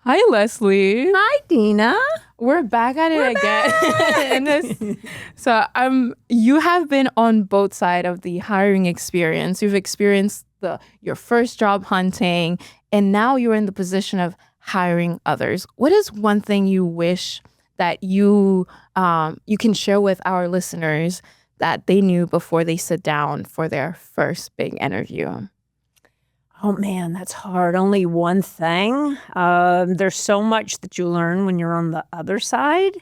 Hi, Leslie. Hi, Dina. We're back at it again. So you have been on both sides of the hiring experience. You've experienced your first job hunting, and now you're in the position of hiring others. What is one thing you wish that you can share with our listeners that they knew before they sit down for their first big interview? Oh, man, that's hard. Only one thing. There's so much that you learn when you're on the other side.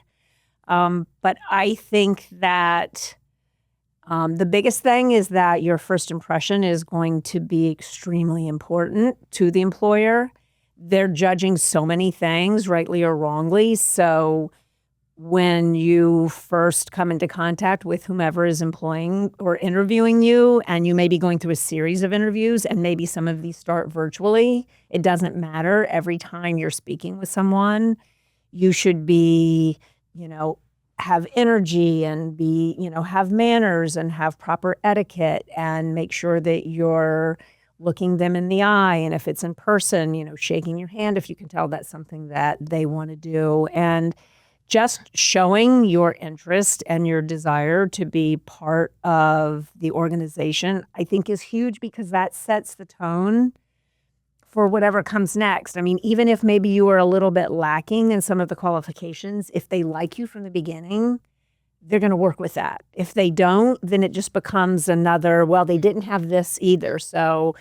But I think that the biggest thing is that your first impression is going to be extremely important to the employer. They're judging so many things, rightly or wrongly. So when you first come into contact with whomever is employing or interviewing you, and you may be going through a series of interviews, and maybe some of these start virtually, it doesn't matter. Every time you're speaking with someone, you should be, have energy and be, have manners and have proper etiquette and make sure that you're looking them in the eye. And if it's in person, shaking your hand if you can tell that's something that they want to do. And just showing your interest and your desire to be part of the organization, I think is huge because that sets the tone for whatever comes next. I mean, even if maybe you are a little bit lacking in some of the qualifications, if they like you from the beginning, they're going to work with that. If they don't, then it just becomes another, well, they didn't have this either. So,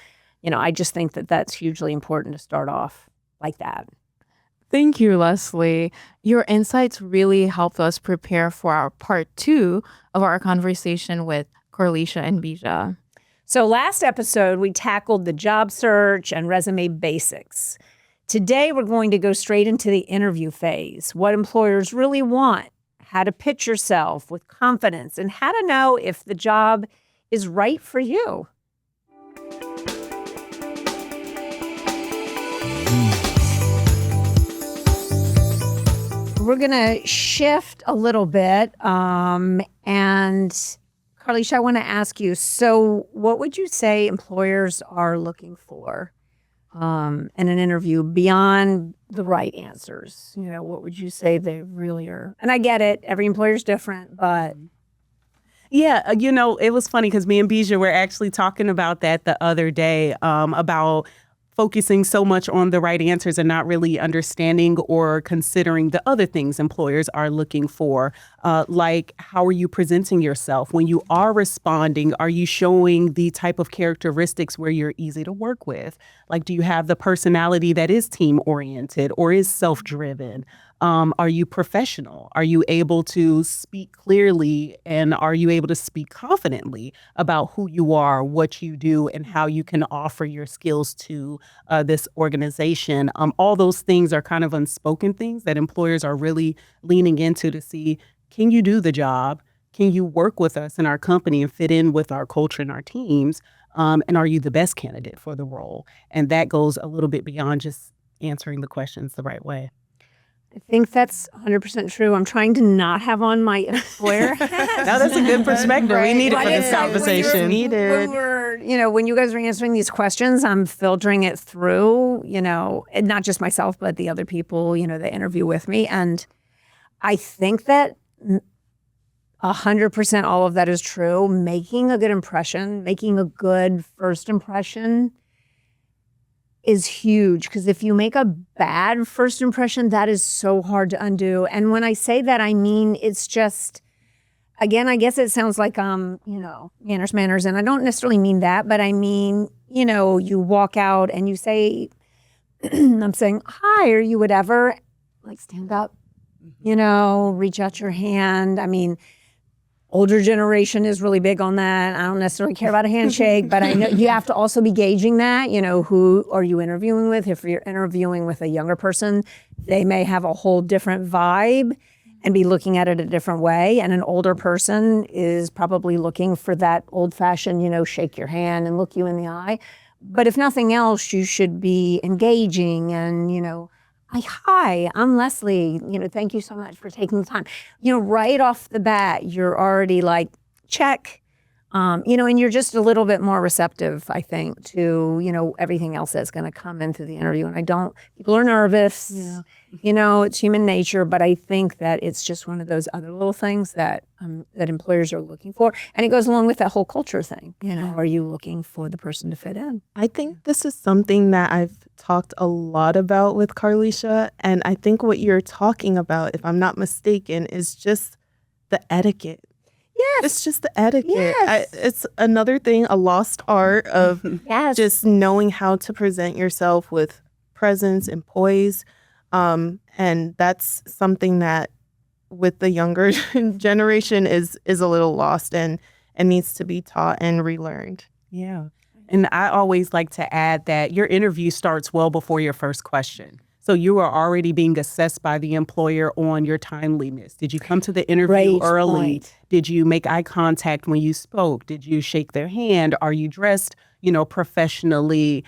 I just think that that's hugely important to start off like that. Thank you, Leslie. Your insights really helped us prepare for our part 2 of our conversation with Karlisha and Bithja. So last episode, we tackled the job search and resume basics. Today, we're going to go straight into the interview phase, what employers really want, how to pitch yourself with confidence, and how to know if the job is right for you. We're going to shift a little bit. And Karlisha, I want to ask you, so what would you say employers are looking for in an interview beyond the right answers? What would you say they really are? And I get it. Every employer is different, but... Yeah, it was funny because me and Bithja were actually talking about that the other day, about focusing so much on the right answers and not really understanding or considering the other things employers are looking for. Like, how are you presenting yourself? When you are responding, are you showing the type of characteristics where you're easy to work with? Like, do you have the personality that is team-oriented or is self-driven? Are you professional? Are you able to speak clearly, and are you able to speak confidently about who you are, what you do, and how you can offer your skills to this organization? All those things are kind of unspoken things that employers are really leaning into to see, can you do the job? Can you work with us in our company and fit in with our culture and our teams? And are you the best candidate for the role? And that goes a little bit beyond just answering the questions the right way. I think that's 100% true. I'm trying to not have on my employer hat. No, that's a good perspective. Right. We need it for this conversation. When you guys are answering these questions, I'm filtering it through, and not just myself, but the other people, that interview with me. And I think that 100% all of that is true. Making a good impression, making a good first impression is huge, because if you make a bad first impression, that is so hard to undo. And when I say that, I mean, it's just, again, I guess it sounds like, manners, and I don't necessarily mean that, but I mean, you walk out and you say, I'm saying, hi, are you whatever? Like, stand up, reach out your hand. I mean, older generation is really big on that. I don't necessarily care about a handshake, but I know you have to also be gauging that, who are you interviewing with? If you're interviewing with a younger person, they may have a whole different vibe and be looking at it a different way. And an older person is probably looking for that old-fashioned, shake your hand and look you in the eye. But if nothing else, you should be engaging and, hi, I'm Leslie. Thank you so much for taking the time. Right off the bat, you're already like, check. And you're just a little bit more receptive, I think, to, everything else that's going to come in through the interview. And people are nervous, it's human nature, but I think that it's just one of those other little things that employers are looking for. And it goes along with that whole culture thing. Are you looking for the person to fit in? I think this is something that I've talked a lot about with Karlisha. And I think what you're talking about, if I'm not mistaken, is just the etiquette. Yes. It's just the etiquette. Yes. It's another thing, a lost art of Yes. just knowing how to present yourself with presence and poise. And that's something that with the younger generation is a little lost and needs to be taught and relearned. Yeah. And I always like to add that your interview starts well before your first question. So you are already being assessed by the employer on your timeliness. Did you come to the interview early? Right. Did you make eye contact when you spoke? Did you shake their hand? Are you dressed, professionally?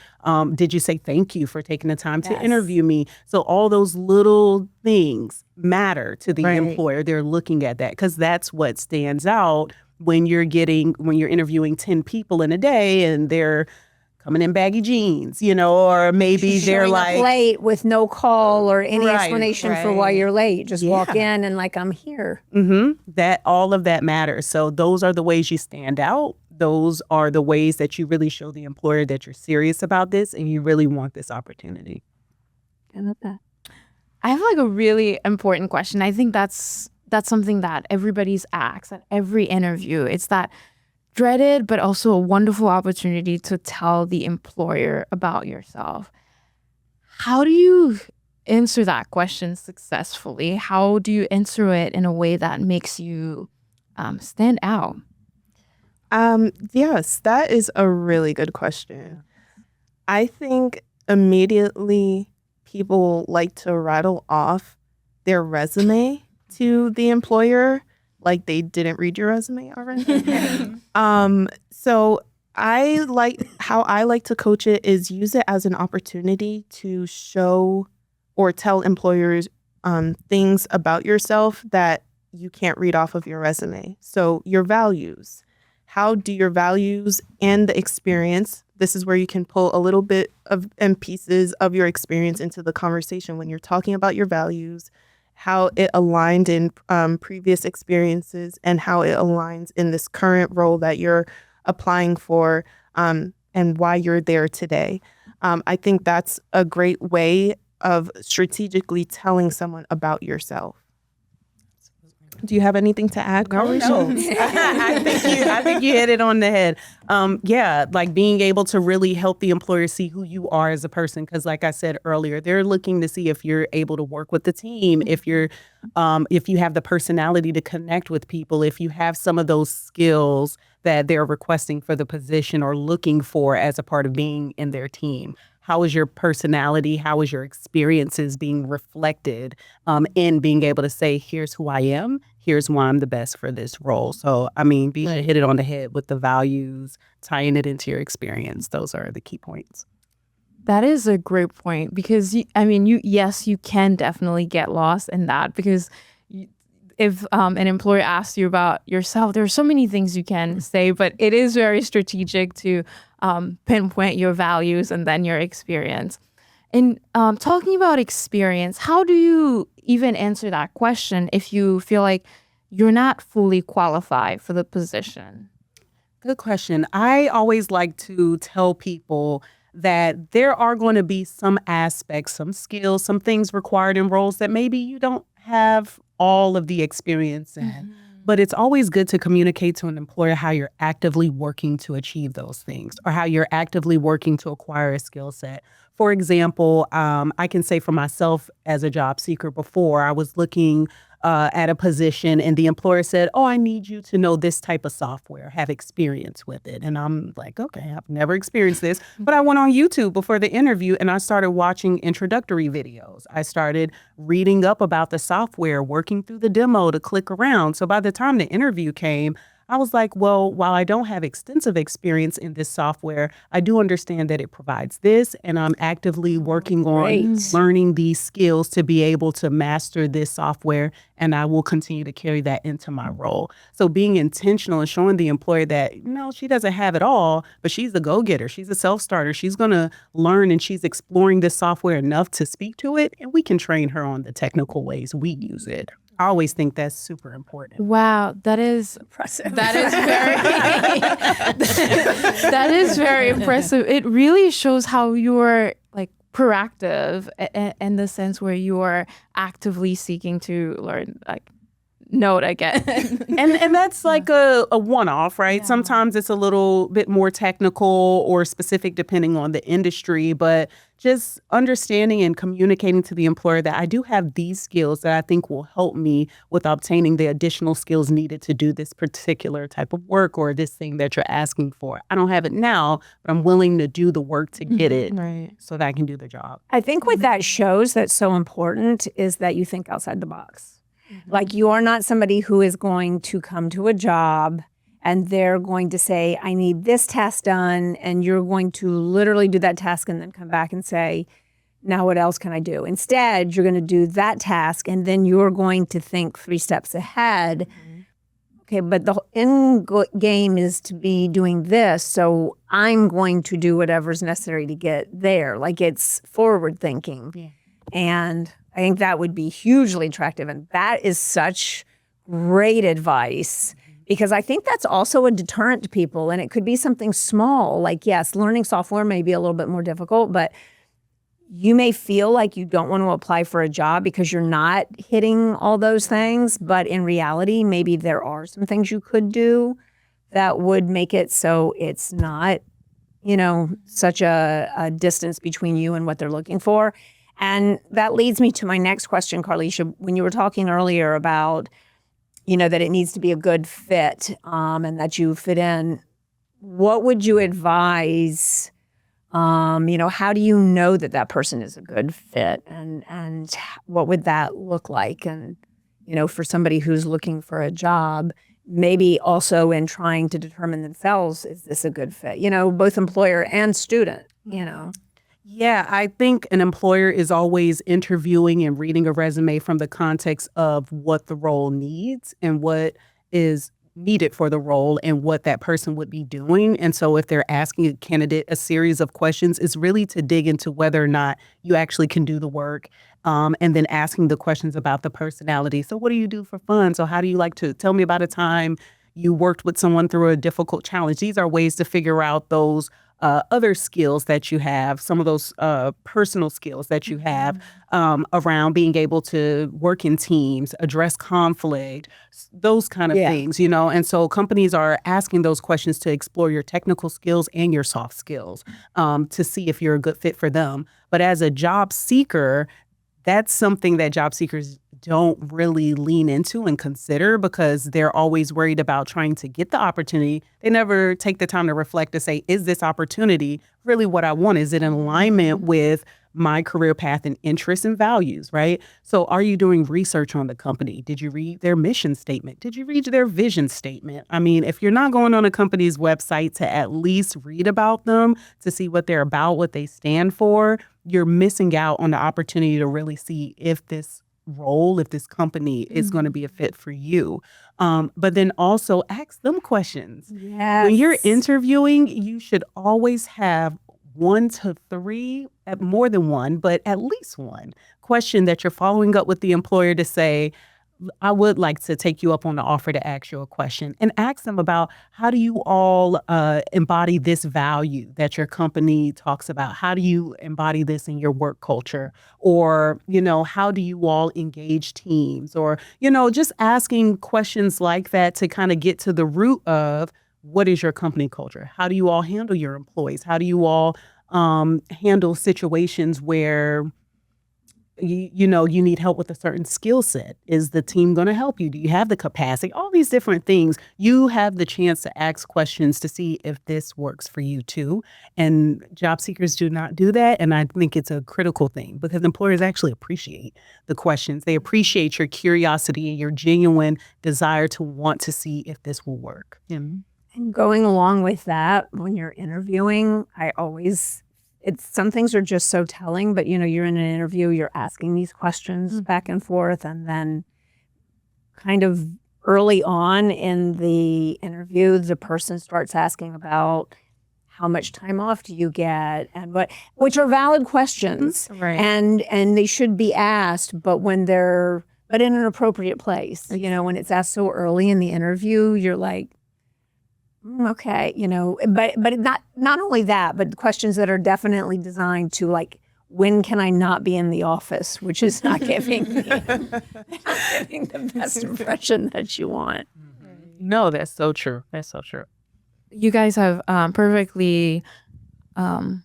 Did you say thank you for taking the time to interview me? So all those little things matter to the employer. They're looking at that because that's what stands out when you're interviewing 10 people in a day and they're coming in baggy jeans, or maybe they're like late with no call or any explanation for why you're late. Just walk in and I'm here. That all of that matters. So those are the ways you stand out. Those are the ways that you really show the employer that you're serious about this and you really want this opportunity. I love that. I have a really important question. I think that's something that everybody's asked at every interview. It's that dreaded, but also a wonderful opportunity to tell the employer about yourself. How do you answer that question successfully? How do you answer it in a way that makes you stand out? Yes, that is a really good question. I think immediately people like to rattle off their resume to the employer like they didn't read your resume already. So how I like to coach it is use it as an opportunity to show or tell employers things about yourself that you can't read off of your resume. So your values. How do your values and the experience, this is where you can pull a little bit of and pieces of your experience into the conversation when you're talking about your values, how it aligned in previous experiences and how it aligns in this current role that you're applying for and why you're there today. I think that's a great way of strategically telling someone about yourself. Do you have anything to add, Karlisha? No. I think you hit it on the head. Being able to really help the employer see who you are as a person. Because like I said earlier, they're looking to see if you're able to work with the team, if you have the personality to connect with people, if you have some of those skills that they're requesting for the position or looking for as a part of being in their team. How is your personality? How is your experiences being reflected in being able to say, here's who I am, here's why I'm the best for this role. So, being able to hit it on the head with the values, tying it into your experience, those are the key points. That is a great point because, you can definitely get lost in that because if an employer asks you about yourself, there are so many things you can say, but it is very strategic to pinpoint your values and then your experience. And talking about experience, how do you even answer that question if you feel like you're not fully qualified for the position? Good question. I always like to tell people that there are going to be some aspects, some skills, some things required in roles that maybe you don't have all of the experience in. Mm-hmm. But it's always good to communicate to an employer how you're actively working to achieve those things or how you're actively working to acquire a skill set. For example, I can say for myself as a job seeker before, I was looking at a position and the employer said, I need you to know this type of software, have experience with it. And I'm like, okay, I've never experienced this. But I went on YouTube before the interview and I started watching introductory videos. I started reading up about the software, working through the demo to click around. So by the time the interview came, I was like, well, while I don't have extensive experience in this software, I do understand that it provides this, and I'm actively working on Great. learning these skills to be able to master this software, and I will continue to carry that into my role. So being intentional and showing the employer that, no, she doesn't have it all, but she's a go-getter. She's a self-starter. She's going to learn, and she's exploring this software enough to speak to it, and we can train her on the technical ways we use it. I always think that's super important. Wow, that is Impressive. that is very that is very impressive. It really shows how you're like proactive in the sense where you are actively seeking to learn. Like, note again. And that's like a one-off, right? Yeah. Sometimes it's a little bit more technical or specific depending on the industry, but just understanding and communicating to the employer that I do have these skills that I think will help me with obtaining the additional skills needed to do this particular type of work or this thing that you're asking for. I don't have it now, but I'm willing to do the work to get it Right. so that I can do the job. I think what that shows that's so important is that you think outside the box. Like, you are not somebody who is going to come to a job and they're going to say, I need this task done. And you're going to literally do that task and then come back and say, now what else can I do? Instead, you're going to do that task and then you're going to think 3 steps ahead. Okay, but the end game is to be doing this. So I'm going to do whatever's necessary to get there. Like, it's forward thinking. Yeah. And I think that would be hugely attractive. And that is such great advice, because I think that's also a deterrent to people. And it could be something small. Like, yes, learning software may be a little bit more difficult, but you may feel like you don't want to apply for a job because you're not hitting all those things. But in reality, maybe there are some things you could do that would make it so it's not, such a distance between you and what they're looking for. And that leads me to my next question, Karlisha. When you were talking earlier about, that it needs to be a good fit, and that you fit in, what would you advise? How do you know that that person is a good fit, and what would that look like? And, for somebody who's looking for a job, maybe also in trying to determine themselves, is this a good fit? Both employer and student, Yeah, I think an employer is always interviewing and reading a resume from the context of what the role needs and what is needed for the role and what that person would be doing. And so if they're asking a candidate a series of questions, it's really to dig into whether or not you actually can do the work, and then asking the questions about the personality. So what do you do for fun? So how do you like to tell me about a time you worked with someone through a difficult challenge? These are ways to figure out those other skills that you have, some of those personal skills that you have around being able to work in teams, address conflict, those kind of things, And so companies are asking those questions to explore your technical skills and your soft skills to see if you're a good fit for them. But as a job seeker, that's something that job seekers don't really lean into and consider because they're always worried about trying to get the opportunity. They never take the time to reflect to say, is this opportunity really what I want? Is it in alignment with my career path and interests and values, right? So are you doing research on the company? Did you read their mission statement? Did you read their vision statement? I mean, if you're not going on a company's website to at least read about them, to see what they're about, what they stand for, you're missing out on the opportunity to really see if this role, if this company is going to be a fit for you. But then also ask them questions. Yes. When you're interviewing, you should always have 1 to 3, more than one, but at least one question that you're following up with the employer to say, I would like to take you up on the offer to ask you a question, and ask them about how do you all embody this value that your company talks about? How do you embody this in your work culture? Or, how do you all engage teams? Or, just asking questions like that to kind of get to the root of what is your company culture? How do you all handle your employees? How do you all handle situations where you need help with a certain skill set. Is the team going to help you? Do you have the capacity? All these different things. You have the chance to ask questions to see if this works for you too. And job seekers do not do that. And I think it's a critical thing because employers actually appreciate the questions. They appreciate your curiosity and your genuine desire to want to see if this will work. And going along with that, when you're interviewing, some things are just so telling, but you're in an interview, you're asking these questions back and forth, and then kind of early on in the interview, the person starts asking about how much time off do you get, and which are valid questions, Right. and they should be asked, but in an appropriate place. When it's asked so early in the interview, you're like, okay, but not only that, but questions that are definitely designed to like, when can I not be in the office, which is not giving the best impression that you want. No, that's so true. That's so true. You guys have perfectly kind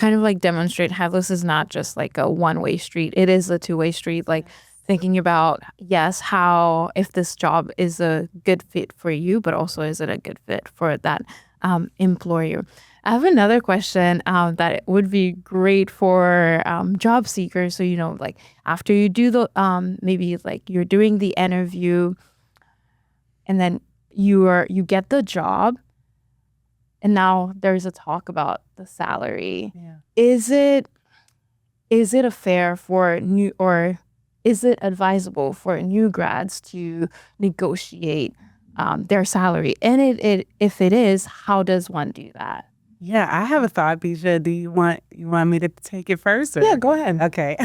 of like demonstrate how this is not just like a one-way street. It is a two-way street. Like thinking about, yes, how if this job is a good fit for you, but also is it a good fit for that employer? I have another question that it would be great for job seekers. So, like after you do the, maybe like you're doing the interview and then you get the job and now there's a talk about the salary. Yeah. Is it a fair for new, or is it advisable for new grads to negotiate their salary? And if it is, how does one do that? Yeah, I have a thought, Bithja. Do you want me to take it first? Or? Yeah, go ahead. Okay.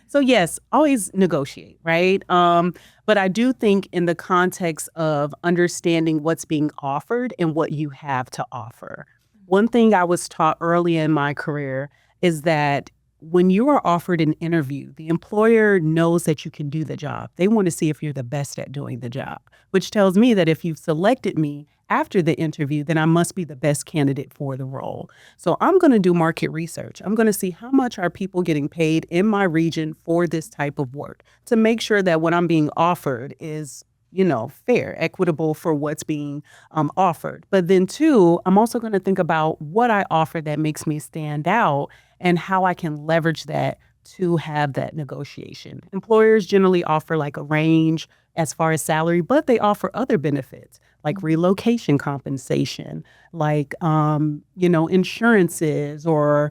So yes, always negotiate, right? But I do think in the context of understanding what's being offered and what you have to offer. One thing I was taught early in my career is that when you are offered an interview, the employer knows that you can do the job. They want to see if you're the best at doing the job, which tells me that if you've selected me after the interview, then I must be the best candidate for the role. So I'm going to do market research. I'm going to see how much are people getting paid in my region for this type of work to make sure that what I'm being offered is fair, equitable for what's being offered. But then two, I'm also going to think about what I offer that makes me stand out and how I can leverage that to have that negotiation. Employers generally offer like a range as far as salary, but they offer other benefits like relocation compensation, like, insurances or,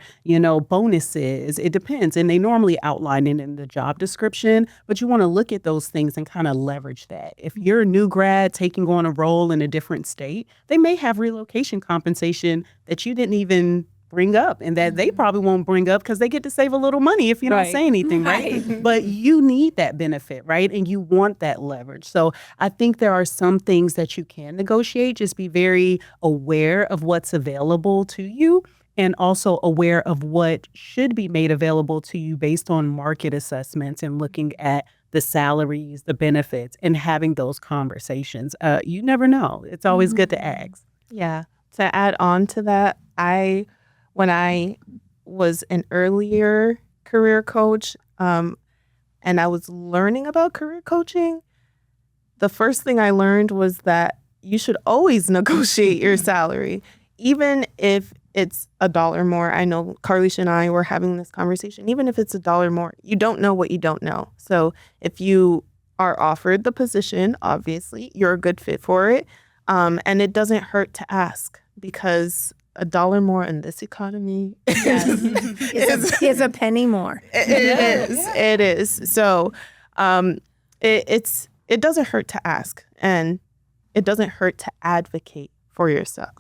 bonuses. It depends. And they normally outline it in the job description, but you want to look at those things and kind of leverage that. If you're a new grad taking on a role in a different state, they may have relocation compensation that you didn't even bring up and that they probably won't bring up because they get to save a little money if you don't say anything, right? But you need that benefit, right? And you want that leverage. So I think there are some things that you can negotiate. Just be very aware of what's available to you and also aware of what should be made available to you based on market assessments and looking at the salaries, the benefits, and having those conversations. You never know. It's always good to ask. Yeah. To add on to that, when I was an earlier career coach and I was learning about career coaching, the first thing I learned was that you should always negotiate your salary, even if it's $1 more. I know Karlisha and I were having this conversation. Even if it's $1 more, you don't know what you don't know. So if you are offered the position, obviously you're a good fit for it. And it doesn't hurt to ask because $1 more in this economy is a penny more. It is. So it doesn't hurt to ask, and it doesn't hurt to advocate for yourself.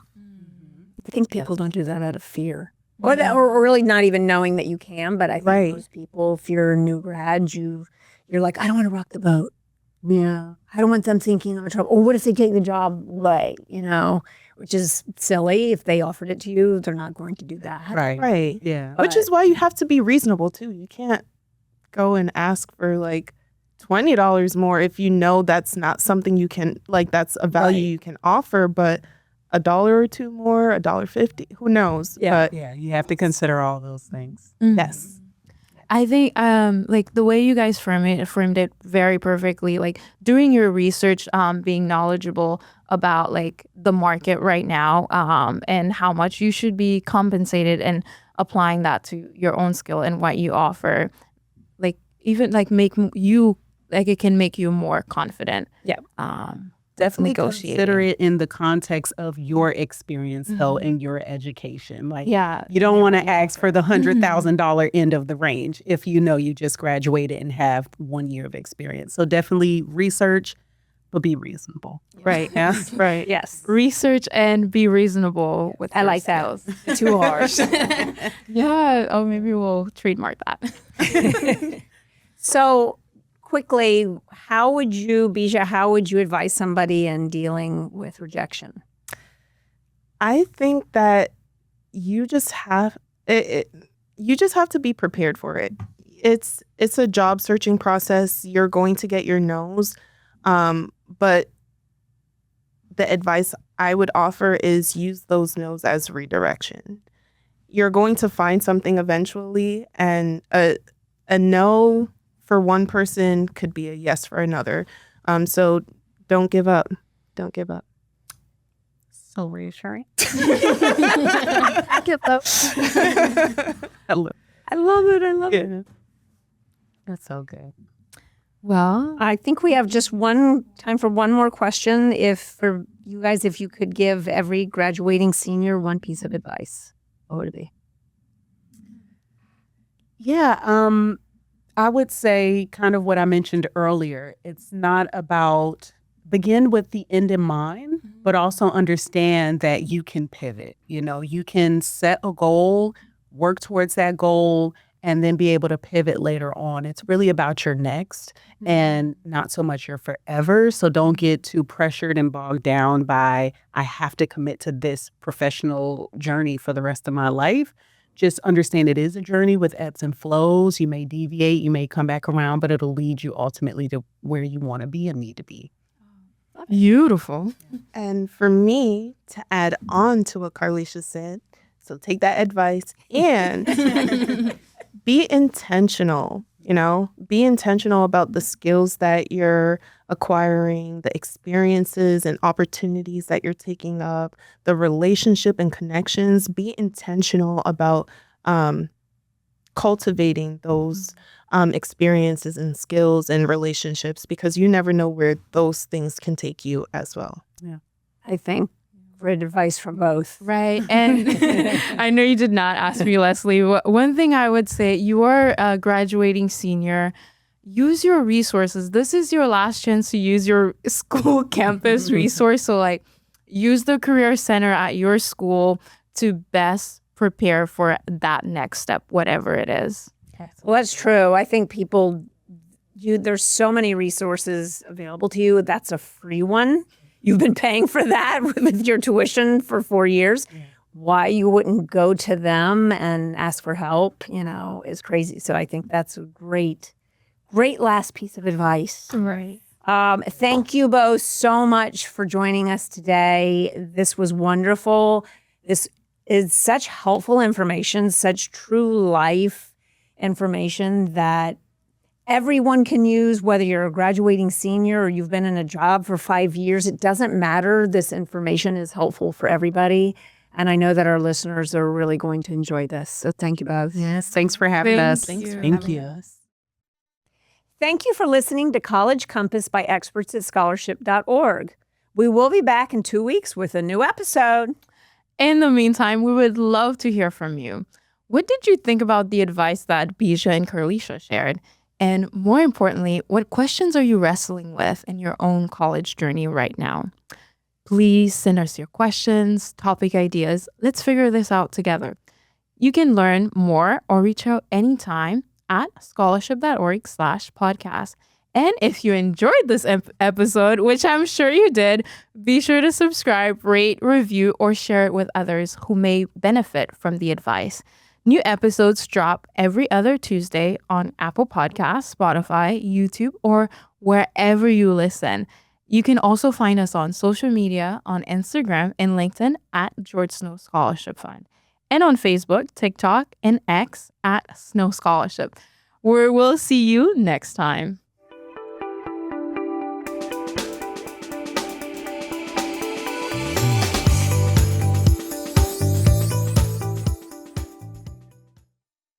I think people don't do that out of fear. Or really not even knowing that you can, but I think most people, if you're a new grad, you're like, I don't want to rock the boat. Yeah. I don't want them thinking I'm in trouble. Or what if they take the job away, which is silly. If they offered it to you, they're not going to do that. Right. Yeah. Which is why you have to be reasonable too. You can't go and ask for like $20 more if you know that's not something you can, like that's a value you can offer, but $1 or $2 more, $1.50, who knows? Yeah. But you have to consider all those things. Yes. I think like the way you guys framed it very perfectly, like doing your research, being knowledgeable about like the market right now, and how much you should be compensated, and applying that to your own skill and what you offer, like even like it can make you more confident. Yeah. Definitely Negotiating. consider it in the context of your experience, though, in your education. Like, Yeah. you don't want to ask for the $100,000 end of the range if you know you just graduated and have 1 year of experience. So definitely research, but be reasonable. Right. Yes. Right. Yes. Research and be reasonable with I your like that. skills. Too harsh. Yeah. Oh, maybe we'll trademark that. So quickly, Bithja, how would you advise somebody in dealing with rejection? I think that you just have you just have to be prepared for it. It's a job searching process. You're going to get your no's, but the advice I would offer is use those no's as redirection. You're going to find something eventually, and a no for one person could be a yes for another. So don't give up. Don't give up. So reassuring. I give up. I love I love it. I love it. it. That's so good. Well, I think we have just time for one more question. If you could give every graduating senior one piece of advice, what would it be? Yeah, I would say kind of what I mentioned earlier. It's not about begin with the end in mind, but also understand that you can pivot. You can set a goal, work towards that goal, and then be able to pivot later on. It's really about your next and not so much your forever. So don't get too pressured and bogged down by, I have to commit to this professional journey for the rest of my life. Just understand it is a journey with ebbs and flows. You may deviate, you may come back around, but it'll lead you ultimately to where you want to be and need to be. beautiful. And for me, to add on to what Karlisha said, so take that advice and be intentional, be intentional about the skills that you're acquiring, the experiences and opportunities that you're taking up, the relationship and connections. Be intentional about cultivating those experiences and skills and relationships, because you never know where those things can take you as well. I think great advice from both. Right. And I know you did not ask me, Leslie. One thing I would say, you are a graduating senior. Use your resources. This is your last chance to use your school campus resource. So like use the career center at your school to best prepare for that next step, whatever it is. Well, that's true. I think there's so many resources available to you. That's a free one. You've been paying for that with your tuition for 4 years. Yeah. Why you wouldn't go to them and ask for help, is crazy. So I think that's a great last piece of advice. Right. Thank you both so much for joining us today. This was wonderful. This is such helpful information, such true life information that everyone can use, whether you're a graduating senior or you've been in a job for 5 years. It doesn't matter. This information is helpful for everybody. And I know that our listeners are really going to enjoy this. So thank you both. Yes, thanks for having us. Thank you. Thank you. Thank you for listening to College Compass by experts at scholarship.org. We will be back in 2 weeks with a new episode. In the meantime, we would love to hear from you. What did you think about the advice that Bithja and Karlisha shared? And more importantly, what questions are you wrestling with in your own college journey right now? Please send us your questions, topic ideas. Let's figure this out together. You can learn more or reach out anytime at scholarship.org/podcast. And if you enjoyed this episode, which I'm sure you did, be sure to subscribe, rate, review, or share it with others who may benefit from the advice. New episodes drop every other Tuesday on Apple Podcasts, Spotify, YouTube, or wherever you listen. You can also find us on social media on Instagram and LinkedIn at George Snow Scholarship Fund, and on Facebook, TikTok, and X at Snow Scholarship. We'll see you next time.